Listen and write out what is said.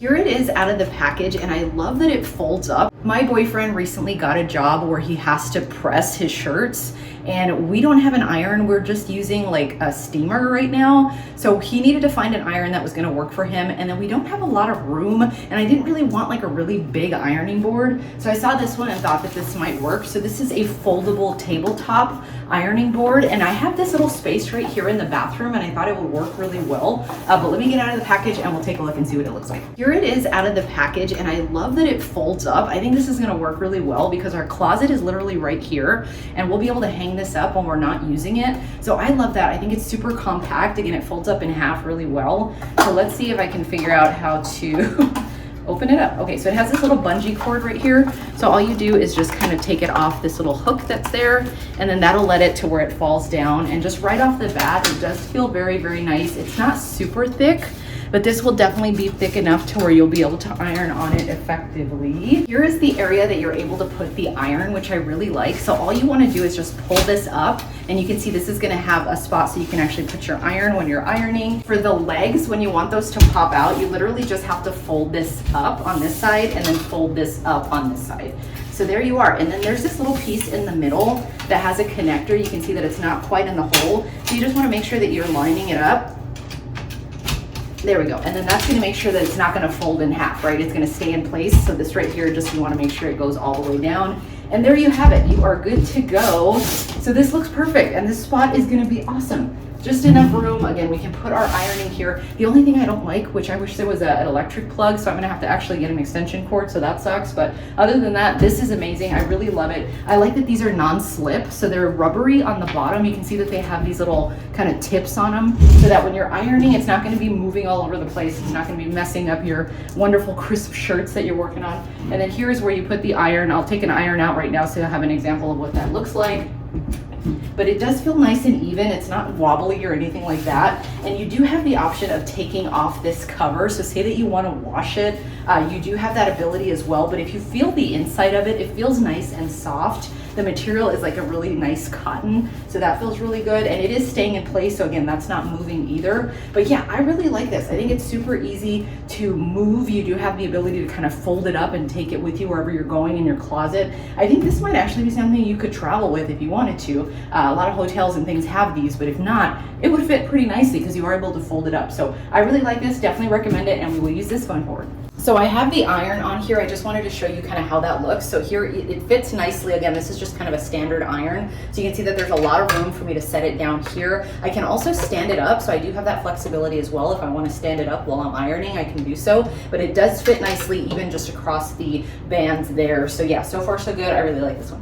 Here it is out of the package, and I love that it folds up. My boyfriend recently got a job where he has to press his shirts, and we don't have an iron. We're just using like a steamer right now. So he needed to find an iron that was gonna work for him, and then we don't have a lot of room, and I didn't really want like a really big ironing board. So I saw this one and thought that this might work. So this is a foldable tabletop ironing board, and I have this little space right here in the bathroom, and I thought it would work really well. But let me get out of the package and we'll take a look and see what it looks like. Here it is out of the package, and I love that it folds up. I think this is gonna work really well because our closet is literally right here, and we'll be able to hang this up when we're not using it. So I love that. I think it's super compact. Again, it folds up in half really well. So let's see if I can figure out how to open it up. Okay, so it has this little bungee cord right here. So all you do is just kind of take it off this little hook that's there, and then that'll let it to where it falls down. And just right off the bat, it does feel very, very nice. It's not super thick, but this will definitely be thick enough to where you'll be able to iron on it effectively. Here is the area that you're able to put the iron, which I really like. So all you want to do is just pull this up, and you can see this is going to have a spot so you can actually put your iron when you're ironing. For the legs, when you want those to pop out, you literally just have to fold this up on this side and then fold this up on this side. So there you are. And then there's this little piece in the middle that has a connector. You can see that it's not quite in the hole. So you just want to make sure that you're lining it up. There we go. And then that's going to make sure that it's not going to fold in half, right? It's going to stay in place. So this right here, just you want to make sure it goes all the way down. And there you have it. You are good to go. So this looks perfect. And this spot is going to be awesome. Just enough room. Again, we can put our ironing here. The only thing I don't like, which I wish there was an electric plug, so I'm gonna have to actually get an extension cord, so that sucks. But other than that, this is amazing. I really love it. I like that these are non-slip, so they're rubbery on the bottom. You can see that they have these little kind of tips on them, so that when you're ironing, it's not gonna be moving all over the place. It's not gonna be messing up your wonderful crisp shirts that you're working on. And then here's where you put the iron. I'll take an iron out right now so you'll have an example of what that looks like. But it does feel nice and even. It's not wobbly or anything like that. And you do have the option of taking off this cover. So say that you want to wash it, you do have that ability as well. But if you feel the inside of it, it feels nice and soft. The material is like a really nice cotton, so that feels really good, and it is staying in place, so again, that's not moving either. But yeah, I really like this. I think it's super easy to move. You do have the ability to kind of fold it up and take it with you wherever you're going in your closet. I think this might actually be something you could travel with if you wanted to. A lot of hotels and things have these, but if not, it would fit pretty nicely because you are able to fold it up. So I really like this, definitely recommend it, and we will use this going forward. So I have the iron on here. I just wanted to show you kind of how that looks. So here it fits nicely. Again, this is just kind of a standard iron. So you can see that there's a lot of room for me to set it down here. I can also stand it up. So I do have that flexibility as well. If I want to stand it up while I'm ironing, I can do so. But it does fit nicely even just across the bands there. So yeah, so far so good. I really like this one.